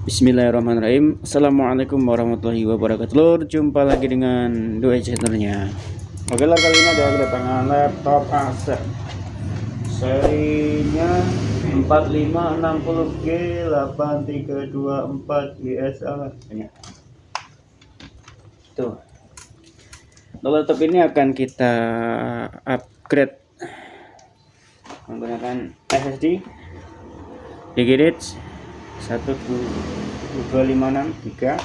Bismillahirrahmanirrahim. Assalamualaikum warahmatullahi wabarakatuh. Lur, jumpa lagi dengan dua channelnya. Oke lur, kali ini ada kedatangan laptop Acer serinya 4560G 8324 GSA. Tuh. Laptop ini akan kita upgrade menggunakan SSD GTX 12563,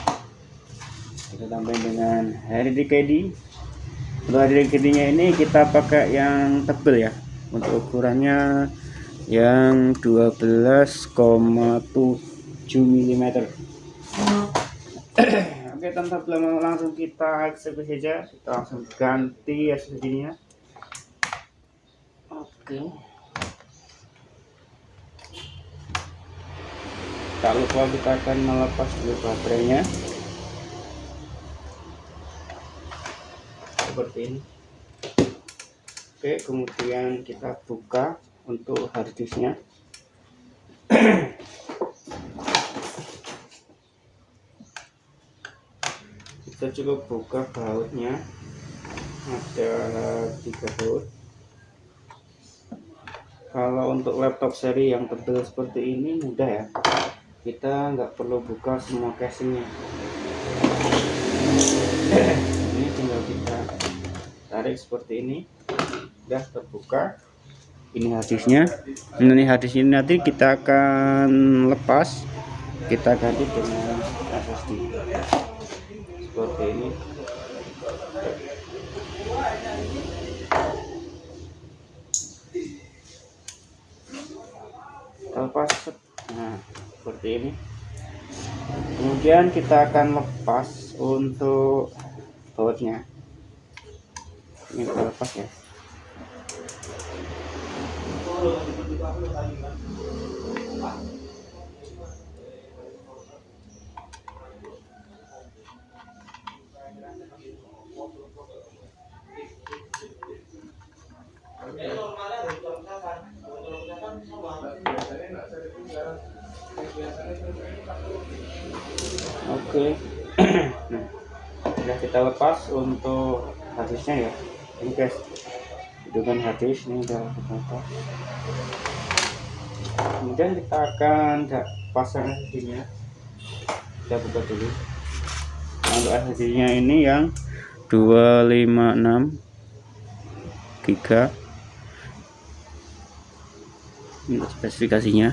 kita tambahin dengan HDD. Untuk HDD nya ini kita pakai yang tebal ya, untuk ukurannya yang 12,7 mm. Oke, tanpa lama langsung kita eksekusi saja, kita langsung ganti SSD nya. Oke, tak lupa kita akan melepas dulu baterainya seperti ini. Oke, kemudian kita buka untuk harddisknya. Kita cukup buka bautnya, ada 3 baut. Kalau untuk laptop seri yang tebal seperti ini mudah ya, kita nggak perlu buka semua casingnya. Ini tinggal kita tarik seperti ini, udah terbuka. Ini harddisknya. Ini harddisk ini nanti kita akan lepas, kita ganti dengan SSD seperti ini. Lepas, nah seperti ini. Kemudian kita akan lepas untuk bautnya. Ini kita lepas ya. Oke. Nah, sudah kita lepas untuk harddisknya ya. Ini guys, hidungan harddisk ini udah kita lepas. Kemudian kita akan pasang SSD-nya. Kita buka dulu. Untuk SSD-nya ini yang 256 GB. Ini spesifikasinya.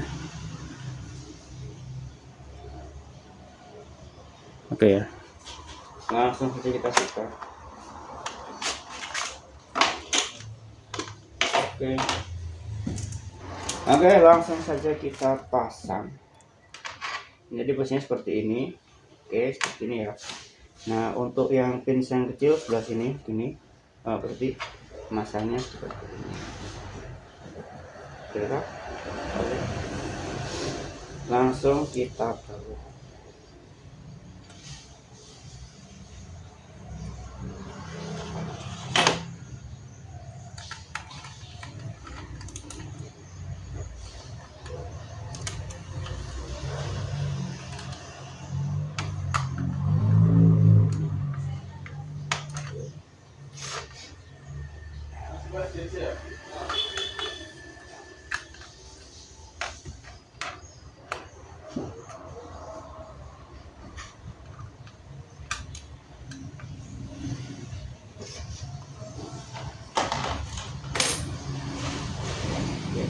Oke ya, langsung saja kita buka. Oke, langsung saja kita pasang. Jadi posisinya seperti ini. Oke, seperti ini ya. Nah, untuk yang pins yang kecil sebelah sini ini berarti masanya seperti ini. Oke. Langsung kita baut.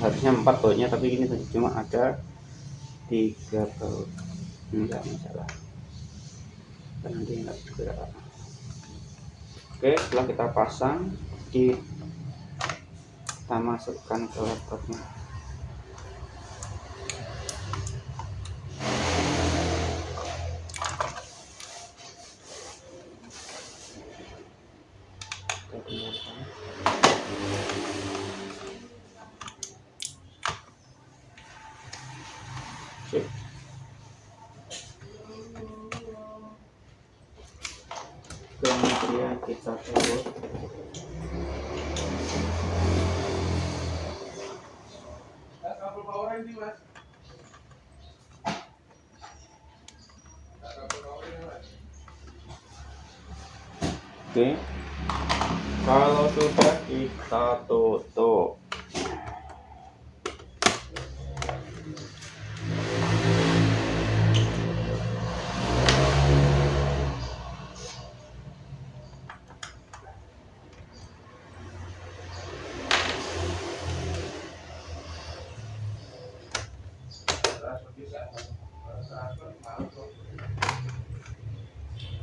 Harusnya 4 bautnya, tapi ini cuma ada 3 baut. Enggak masalah, nanti enggak bergerak. Oke, setelah kita pasang, kita masukkan ke laptopnya. Kemudian kita taruh Oke, kalau sudah kita tutup.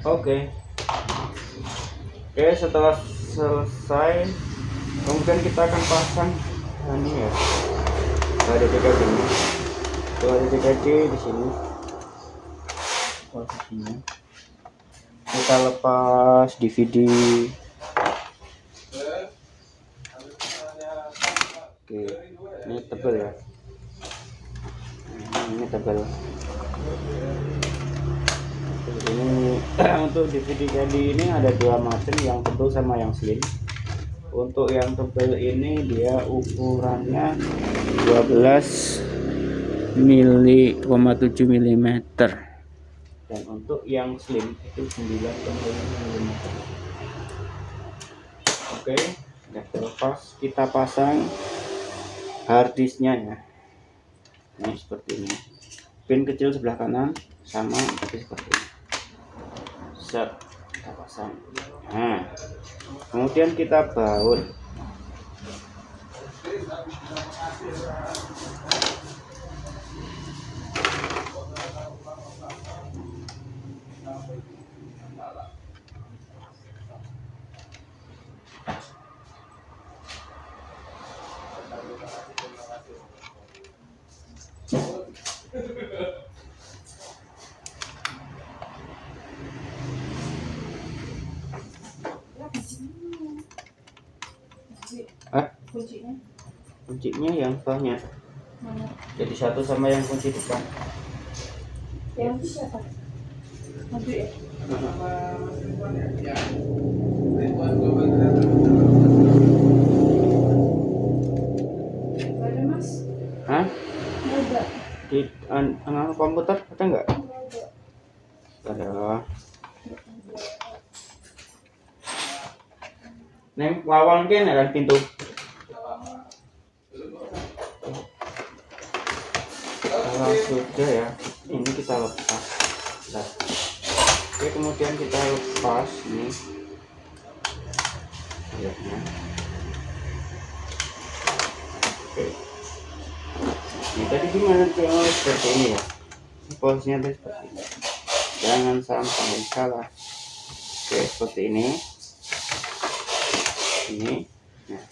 Oke, setelah selesai, kemudian kita akan pasang ini ya. Ada DKD ini. Tuh ada DKD di sini. Posisinya. Kita lepas DVD. Oke, ini tebal ya. Ini tebal. Ini untuk DVD kali ini ada dua macam, yang tebal sama yang slim. Untuk yang tebal ini dia ukurannya 12,7 mm, dan untuk yang slim itu 9,5 mm. Oke, sudah terlepas, kita pasang harddisknya ya. Ini seperti ini, pin kecil sebelah kanan sama seperti ini. Set, kita pasang. Nah, kemudian kita baut. Kuncinya yang bawahnya. Jadi satu sama yang kunci depan. Yang siapa? Maju ya? Ada mas? Hah? Ada. Di komputer ada nggak? Ada. Neng wawang kan ada pintu. Kalau sudah ya, ini kita lepas. Nah, oke, kemudian kita lepas ini. Lihatnya. Oke. Ini tadi gimana kalau seperti ini ya? Posisinya tadi seperti ini. Jangan sampai salah. Oke, seperti ini. Ini. Nah,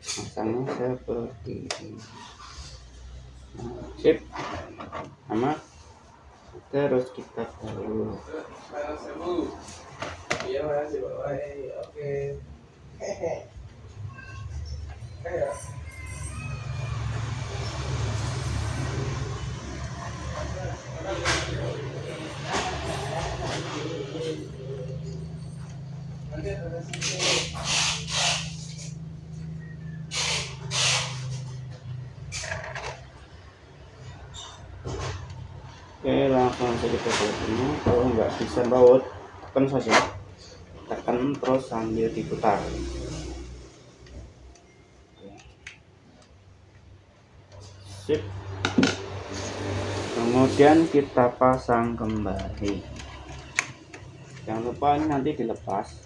masangnya seperti ini. Sip, sama terus kita baru. Oke, langsung saja kita buat ini. Kalau nggak bisa baut, tekan saja, tekan terus sambil diputar. Sip, kemudian kita pasang kembali. Jangan lupa ini nanti dilepas.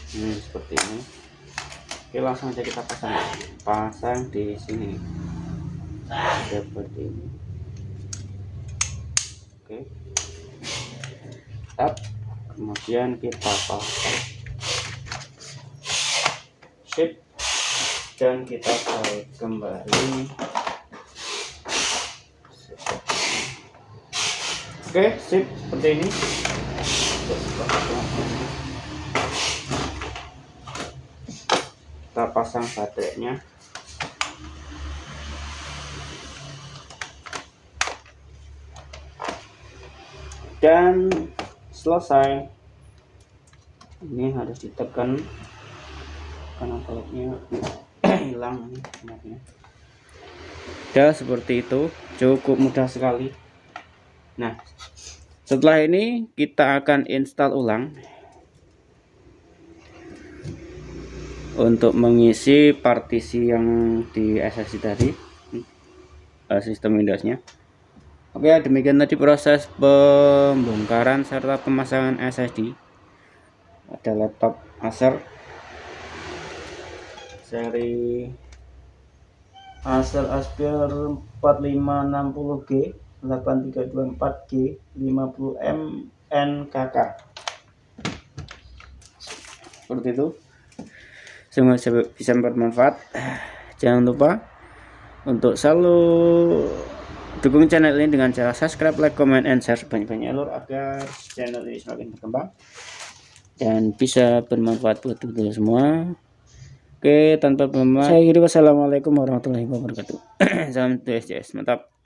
Seperti ini. Oke, langsung aja kita pasang di sini seperti ini. Oke, tap, kemudian kita pasang. Sip, dan kita tarik kembali. Oke, sip, seperti ini. Kita pasang baterainya. Dan selesai. Ini harus ditekan karena bautnya hilang nih. Ya seperti itu, cukup mudah sekali. Nah, setelah ini kita akan install ulang untuk mengisi partisi yang di SSD tadi, sistem Windowsnya. Oke, demikian tadi proses pembongkaran serta pemasangan SSD pada laptop Acer seri Acer Aspire 4560G 8324G 50M NKK. Seperti itu. Semoga bisa bermanfaat. Jangan lupa untuk selalu dukung channel ini dengan cara subscribe, like, comment, and share sebanyak-banyaknya agar channel ini semakin berkembang dan bisa bermanfaat buat kita semua. Oke, tanpa berlama, saya kira wassalamualaikum warahmatullahi wabarakatuh. Salam TSJS, mantap.